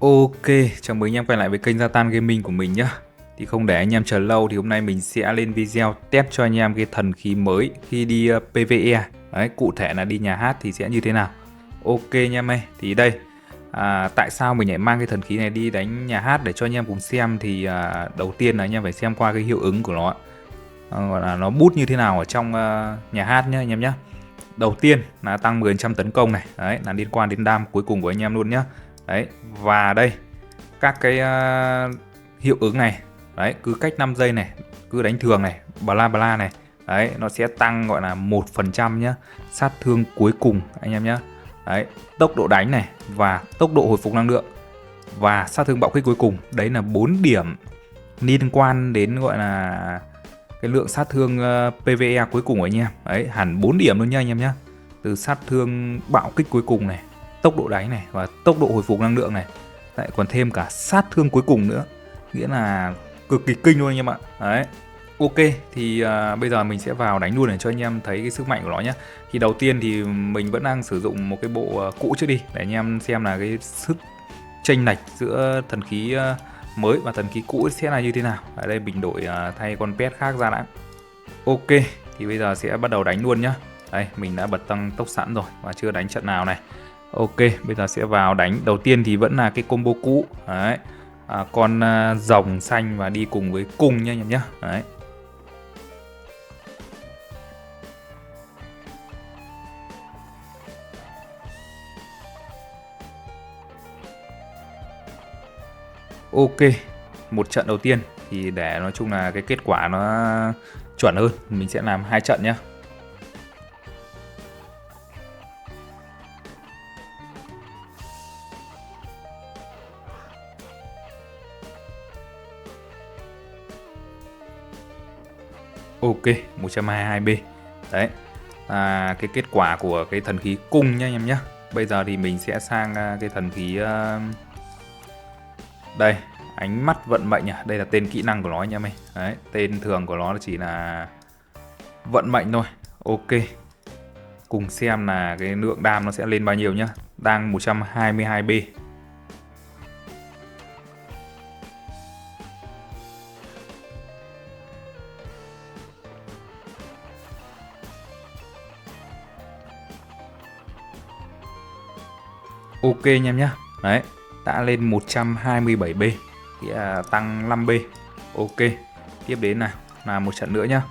Ok, chào mừng anh em quay lại với kênh Gia Gaming của mình nhé. Thì không để anh em chờ lâu thì hôm nay mình sẽ lên video test cho anh em cái thần khí mới khi đi PvE. Đấy, cụ thể là đi nhà hát thì sẽ như thế nào. Ok anh em ơi, thì đây tại sao mình lại mang cái thần khí này đi đánh nhà hát để cho anh em cùng xem thì đầu tiên là anh em phải xem qua cái hiệu ứng của nó. Gọi là nó bút như thế nào ở trong nhà hát nhé anh em nhé. Đầu tiên là tăng 10% tấn công này, đấy là liên quan đến đam cuối cùng của anh em luôn nhá. Đấy, và đây các cái hiệu ứng này, đấy cứ cách 5 giây này, cứ đánh thường này, bla bla này, đấy nó sẽ tăng gọi là 1% nhá, sát thương cuối cùng anh em nhá. Đấy, tốc độ đánh này và tốc độ hồi phục năng lượng và sát thương bạo kích cuối cùng, đấy là 4 điểm liên quan đến gọi là cái lượng sát thương PVE cuối cùng của anh em. Đấy, hẳn 4 điểm luôn nha anh em nhé. Từ sát thương bạo kích cuối cùng này, tốc độ đánh này và tốc độ hồi phục năng lượng này. Lại còn thêm cả sát thương cuối cùng nữa. Nghĩa là cực kỳ kinh luôn anh em ạ. Đấy. Ok, thì bây giờ mình sẽ vào đánh luôn để cho anh em thấy cái sức mạnh của nó nhé. Thì đầu tiên thì mình vẫn đang sử dụng một cái bộ cũ trước đi để anh em xem là cái sức chênh lệch giữa thần khí mới và thần khí cũ sẽ là như thế nào. Ở đây mình đổi thay con pet khác ra đã. Ok, thì bây giờ sẽ bắt đầu đánh luôn nhá. Đây, mình đã bật tăng tốc sẵn rồi và chưa đánh trận nào này. Ok, bây giờ sẽ vào đánh. Đầu tiên thì vẫn là cái combo cũ. Đấy, con rồng xanh và đi cùng với cung nhá anh em nhá. Đấy. Ok, một trận đầu tiên thì để nói chung là cái kết quả nó chuẩn hơn, mình sẽ làm 2 trận nhá. Ok, 122B. Đấy, cái kết quả của cái thần khí cung nhá anh em nhé. Bây giờ thì mình sẽ sang cái thần khí đây, ánh mắt vận mệnh à. Đây là tên kỹ năng của nó anh em ơi. Đấy, tên thường của nó chỉ là vận mệnh thôi. Ok, cùng xem là cái lượng đam nó sẽ lên bao nhiêu nhá. Đang 122B. Ok anh em nhé. Đấy, đã lên 127B, nghĩa là tăng 5B. Ok, tiếp đến nào, là một trận nữa nhá.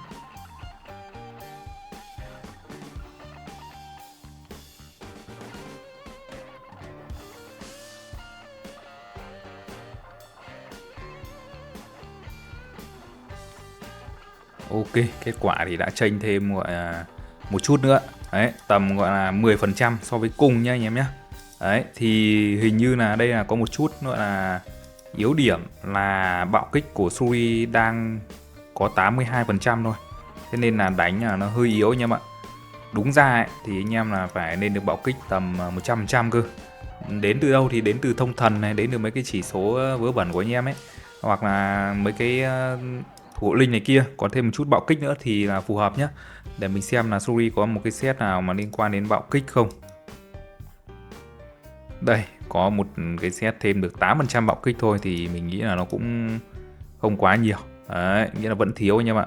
Ok, kết quả thì đã chênh thêm gọi là một chút nữa. Đấy, tầm gọi là 10% so với cùng nhá anh em nhé. Đấy, thì hình như là đây là có một chút nữa là yếu điểm là bạo kích của Suri đang có 82% thôi. Thế nên là đánh là nó hơi yếu anh em ạ. Đúng ra ấy, thì anh em là phải nên được bạo kích tầm 100% cơ. Đến từ đâu thì đến từ thông thần này, đến từ mấy cái chỉ số vớ vẩn của anh em ấy. Hoặc là mấy cái thủ hộ linh này kia, còn thêm một chút bạo kích nữa thì là phù hợp nhé. Để mình xem là Suri có một cái set nào mà liên quan đến bạo kích không. Đây, có một cái set thêm được 8% bạo kích thôi thì mình nghĩ là nó cũng không quá nhiều. Đấy, nghĩa là vẫn thiếu anh em ạ.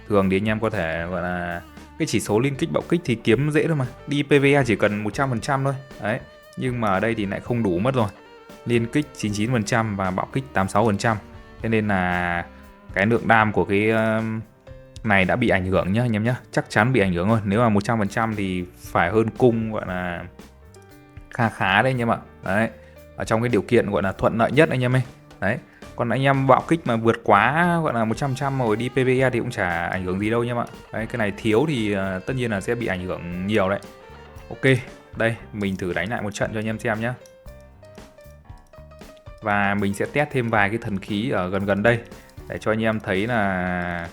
Thường thì anh em có thể gọi là cái chỉ số liên kích bạo kích thì kiếm dễ thôi mà. Đi PvE chỉ cần 100% thôi. Đấy, nhưng mà ở đây thì lại không đủ mất rồi. Liên kích 99% và bạo kích 86%. Thế nên là cái lượng đam của cái này đã bị ảnh hưởng nhá anh em nhá. Chắc chắn bị ảnh hưởng rồi. Nếu mà 100% thì phải hơn cung gọi là khá khá đấy anh em ạ. Đấy, ở trong cái điều kiện gọi là thuận lợi nhất anh em ơi. Đấy, còn anh em bạo kích mà vượt quá gọi là 100% rồi đi PvE thì cũng chả ảnh hưởng gì đâu anh em ạ. Đấy, cái này thiếu thì tất nhiên là sẽ bị ảnh hưởng nhiều đấy. Ok, đây mình thử đánh lại một trận cho anh em xem nhé. Và mình sẽ test thêm vài cái thần khí ở gần gần đây để cho anh em thấy là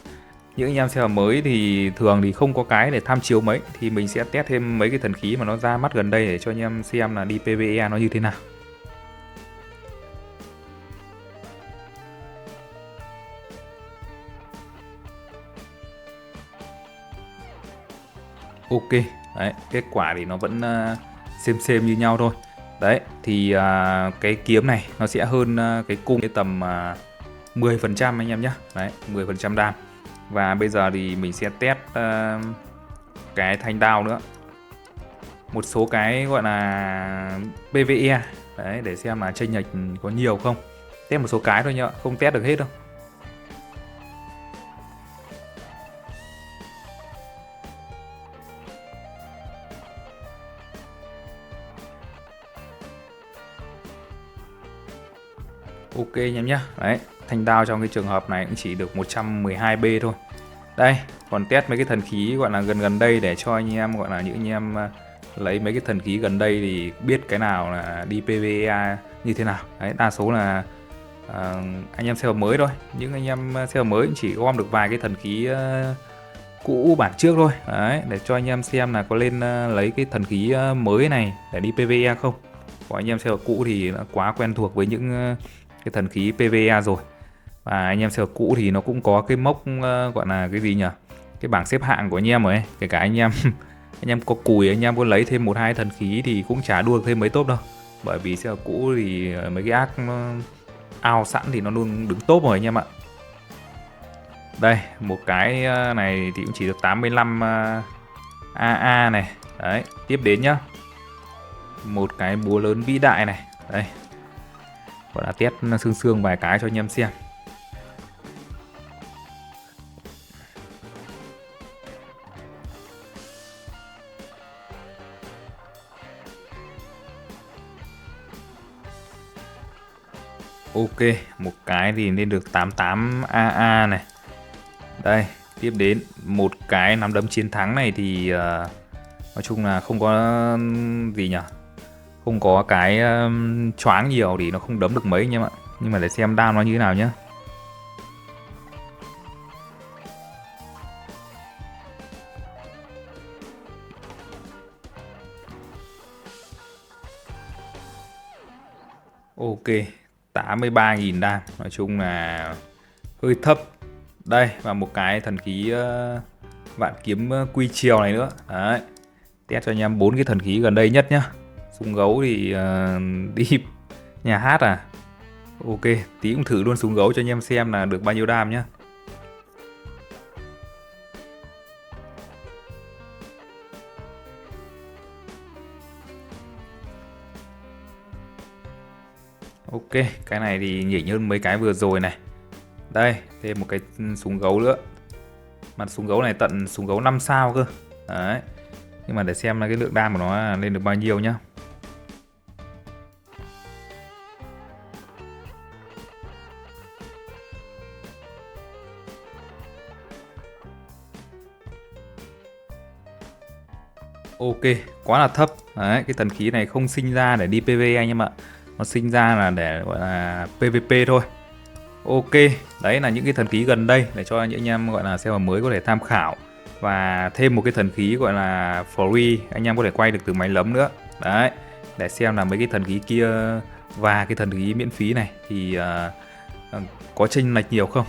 những anh em server mới thì thường thì không có cái để tham chiếu mấy, thì mình sẽ test thêm mấy cái thần khí mà nó ra mắt gần đây để cho anh em xem là đi PvE nó như thế nào. Ok, đấy, kết quả thì nó vẫn xem như nhau thôi. Đấy thì cái kiếm này nó sẽ hơn cái cung cái tầm 10% anh em nhé. Đấy 10% đam. Và bây giờ thì mình sẽ test cái thanh đao nữa, một số cái gọi là PvE đấy, để xem là chênh lệch có nhiều không. Test một số cái thôi nhá, không test được hết đâu. Ok anh em nhé. Đấy, thanh đao trong cái trường hợp này cũng chỉ được 112B thôi. Đây, còn test mấy cái thần khí gọi là gần gần đây để cho anh em gọi là những anh em lấy mấy cái thần khí gần đây thì biết cái nào là đi PvE như thế nào. Đấy, đa số là anh em server mới thôi. Những anh em server mới chỉ gom được vài cái thần khí cũ bản trước thôi. Đấy, để cho anh em xem là có lên lấy cái thần khí mới này để đi PvE không. Còn anh em server cũ thì đã quá quen thuộc với những cái thần khí PvE rồi. Và anh em server cũ thì nó cũng có cái mốc gọi là cái gì nhỉ, cái bảng xếp hạng của anh em rồi ấy. Kể cả anh em anh em có cùi, anh em có lấy thêm 1-2 thần khí thì cũng chả đua thêm mấy top đâu, bởi vì server cũ thì mấy cái ác nó ao sẵn thì nó luôn đứng top rồi anh em ạ. Đây một cái này thì cũng chỉ được 85 AA này. Đấy tiếp đến nhá, một cái búa lớn vĩ đại này. Đây gọi là test sương sương vài cái cho anh em xem. Ok, một cái thì lên được 88 AA này. Đây, tiếp đến một cái nắm đấm chiến thắng này thì nói chung là không có gì nhỉ, không có cái choáng nhiều thì nó không đấm được mấy anh em ạ. Nhưng mà để xem đam nó như thế nào nhé. Ok, 83.000 đam, nói chung là hơi thấp. Đây, và một cái thần khí vạn kiếm quy chiều này nữa. Đấy, test cho anh em 4 cái thần khí gần đây nhất nhá. Súng gấu thì đi nhà hát à. Ok, tí cũng thử luôn súng gấu cho anh em xem là được bao nhiêu đam nhá. Ok, cái này thì nhỉnh hơn mấy cái vừa rồi này. Đây, thêm một cái súng gấu nữa. Mặt súng gấu này tận súng gấu 5 sao cơ. Đấy. Nhưng mà để xem là cái lượng đam của nó lên được bao nhiêu nhá. Ok, quá là thấp. Đấy, cái thần khí này không sinh ra để đi PvE anh em ạ. Nó sinh ra là để gọi là PvP thôi. Ok, đấy là những cái thần khí gần đây để cho những anh em gọi là server mới có thể tham khảo. Và thêm một cái thần khí gọi là free, anh em có thể quay được từ máy lấm nữa. Đấy, để xem là mấy cái thần khí kia và cái thần khí miễn phí này thì có chênh lệch nhiều không.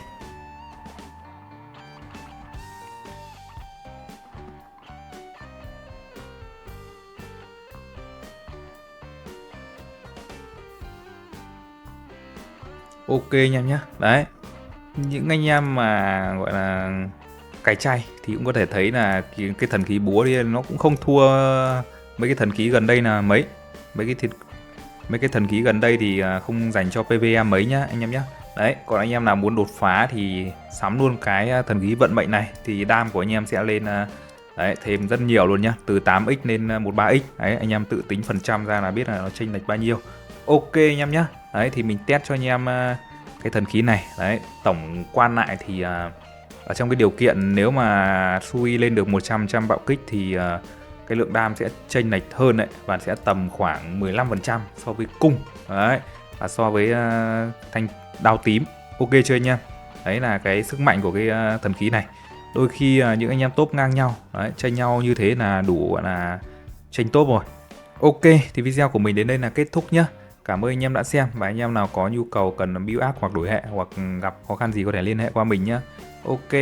Ok anh em nhé. Đấy, những anh em mà gọi là cày chay thì cũng có thể thấy là cái thần khí búa đi nó cũng không thua mấy cái thần khí gần đây là mấy. Mấy cái thần khí gần đây thì không dành cho PvE mấy nhá anh em nhé. Đấy, còn anh em nào muốn đột phá thì sắm luôn cái thần khí vận mệnh này thì đam của anh em sẽ lên đấy, thêm rất nhiều luôn nhá, từ 8x lên 13x. Đấy, anh em tự tính phần trăm ra là biết là nó chênh lệch bao nhiêu. Ok anh em nhá. Đấy thì mình test cho anh em cái thần khí này. Đấy, tổng quan lại thì ở trong cái điều kiện nếu mà Sui lên được 100% bạo kích thì cái lượng đam sẽ chênh lệch hơn đấy, và sẽ tầm khoảng 15% so với cung. Đấy, và so với thanh đao tím. Ok chưa anh em? Đấy là cái sức mạnh của cái thần khí này. Đôi khi những anh em top ngang nhau, đấy, chênh nhau như thế là đủ gọi là chênh top rồi. Ok, thì video của mình đến đây là kết thúc nhá. Cảm ơn anh em đã xem, và anh em nào có nhu cầu cần build up hoặc đổi hệ hoặc gặp khó khăn gì có thể liên hệ qua mình nhé. Ok.